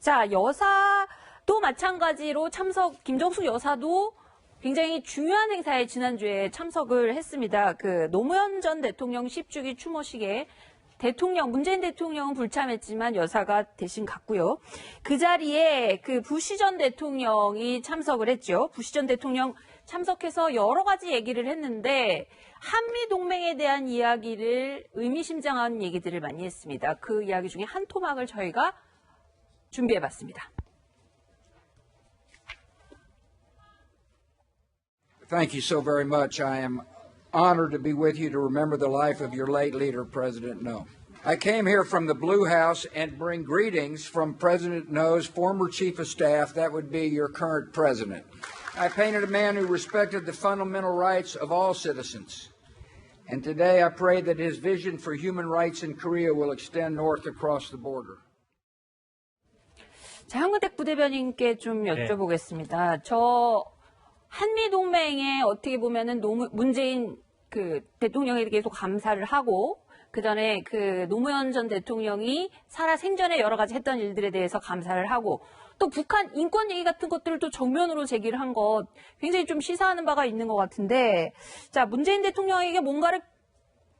자, 여사도 마찬가지로 김정숙 여사도 굉장히 중요한 행사에 지난주에 참석을 했습니다. 그 노무현 전 대통령 10주기 추모식에 문재인 대통령은 불참했지만 여사가 대신 갔고요. 그 자리에 그 부시 전 대통령이 참석을 했죠. 부시 전 대통령 참석해서 여러 가지 얘기를 했는데 한미 동맹에 대한 이야기를 의미심장한 얘기들을 많이 했습니다. 그 이야기 중에 한 토막을 저희가 준비해봤습니다. Thank you so very much. I am honored to be with you to remember the life of your late leader, President Noh. I came here from the Blue House and bring greetings from President Noh's former chief of staff, that would be your current president. I painted a man who respected the fundamental rights of all citizens. And today I pray that his vision for human rights in Korea will extend north across the border. 자, 한근택 부대변인께 좀 여쭤보겠습니다. 저 한미동맹에 어떻게 보면은 문재인 그 대통령에게 계속 감사를 하고 그 전에 그 노무현 전 대통령이 살아생전에 여러 가지 했던 일들에 대해서 감사를 하고 또 북한 인권 얘기 같은 것들을 또 정면으로 제기를 한 것 굉장히 좀 시사하는 바가 있는 것 같은데 자, 문재인 대통령에게 뭔가를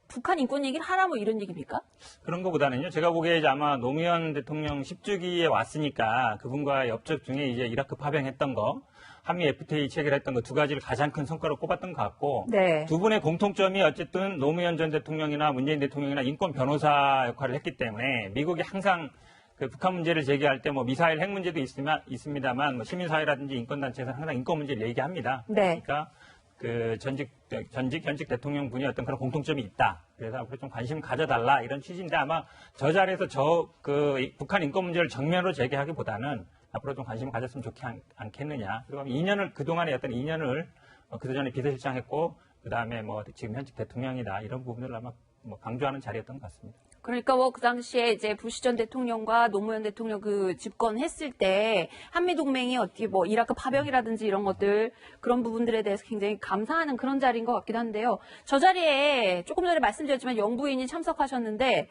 북한 인권 얘기를 하라 뭐 이런 얘기입니까? 그런 것보다는요. 제가 보기에 이제 아마 노무현 대통령 10주기에 왔으니까 그분과 엽적 중에 이제 이라크 파병했던 거 한미 FTA 체결했던 거 두 가지를 가장 큰 성과로 꼽았던 것 같고 네. 두 분의 공통점이 어쨌든 노무현 전 대통령이나 문재인 대통령이나 인권 변호사 역할을 했기 때문에 미국이 항상 그 북한 문제를 제기할 때 뭐 미사일 핵 문제도 있습니다만 뭐 시민사회라든지 인권단체에서는 항상 인권 문제를 얘기합니다. 네. 그러니까 그 현직 대통령 분이 어떤 그런 공통점이 있다. 그래서 앞으로 좀 관심을 가져달라 이런 취지인데 아마 저 자리에서 북한 인권 문제를 정면으로 제기하기보다는 앞으로 좀 관심을 가졌으면 좋지 않겠느냐. 그리고 그동안의 어떤 2년을 그전에 비서실장 했고, 그 다음에 뭐 지금 현직 대통령이다. 이런 부분을 아마 뭐 강조하는 자리였던 것 같습니다. 그러니까 뭐 그 당시에 이제 부시 전 대통령과 노무현 대통령 그 집권했을 때 한미동맹이 어떻게 뭐 이라크 파병이라든지 이런 것들 그런 부분들에 대해서 굉장히 감사하는 그런 자리인 것 같기도 한데요. 저 자리에 조금 전에 말씀드렸지만 영부인이 참석하셨는데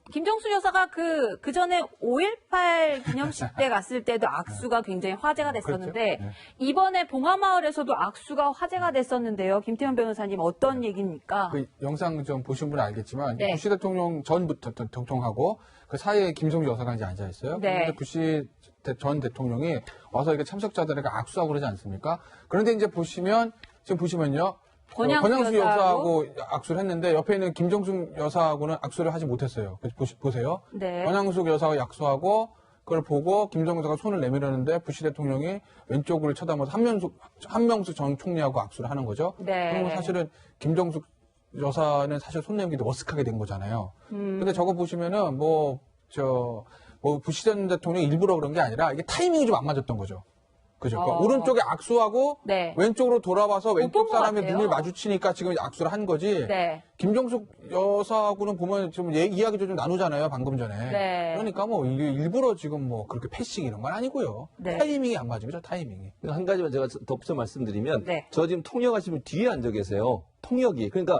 김정숙 여사가 그 전에 5.18 기념식 때 갔을 때도 악수가 굉장히 화제가 됐었는데, 그렇죠? 네. 이번에 봉하마을에서도 악수가 화제가 됐었는데요. 김태현 변호사님 어떤 얘기입니까? 그 영상 좀 보신 분은 알겠지만, 네. 부시 대통령 전 대통령하고 그 사이에 김정숙 여사가 이제 앉아있어요. 네. 그런데 부시 전 대통령이 와서 이렇게 참석자들에게 악수하고 그러지 않습니까? 그런데 이제 지금 보시면요. 권양수 여사하고 악수를 했는데 옆에 있는 김정숙 여사하고는 악수를 하지 못했어요. 보세요. 네. 권양수 여사가 악수하고 그걸 보고 김정숙 여사가 손을 내밀었는데 부시 대통령이 왼쪽을 쳐다보면서 한명수 전 총리하고 악수를 하는 거죠. 네. 그리고 사실은 김정숙 여사는 사실 손 내밀기도 어색하게 된 거잖아요. 근데 저거 보시면은 부시 전 대통령이 일부러 그런 게 아니라 이게 타이밍이 좀 안 맞았던 거죠. 그죠? 그러니까 오른쪽에 악수하고 네. 왼쪽으로 돌아와서 왼쪽 사람의 눈을 같아요. 마주치니까 지금 악수를 한 거지. 네. 김정숙 여사하고는 보면 좀 이야기도 좀 나누잖아요, 방금 전에. 네. 그러니까 뭐 이게 일부러 지금 뭐 그렇게 패싱 이런 건 아니고요. 네. 타이밍이 안 맞으죠, 타이밍이. 한 가지만 제가 덧붙여 말씀드리면 네. 저 지금 통역하시면 뒤에 앉아 계세요. 통역이. 그러니까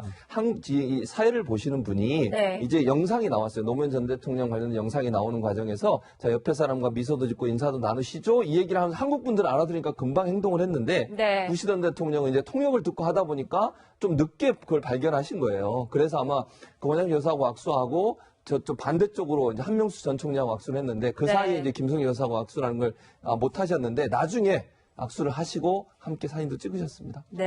이 사회를 보시는 분이 네. 이제 영상이 나왔어요. 노무현 전 대통령 관련된 영상이 나오는 과정에서 자, 옆에 사람과 미소도 짓고 인사도 나누시죠? 이 얘기를 하면서 한국 분들 알아들으니까 금방 행동을 했는데 네. 부시 전 대통령은 이제 통역을 듣고 하다 보니까 좀 늦게 그걸 발견하신 거예요. 그래서 아마 권양수 여사하고 악수하고 저쪽 반대쪽으로 이제 한명수 전 총리하고 악수를 했는데 그 네. 사이에 이제 김성희 여사하고 악수라는 걸 못 하셨는데 나중에 악수를 하시고 함께 사진도 찍으셨습니다. 네.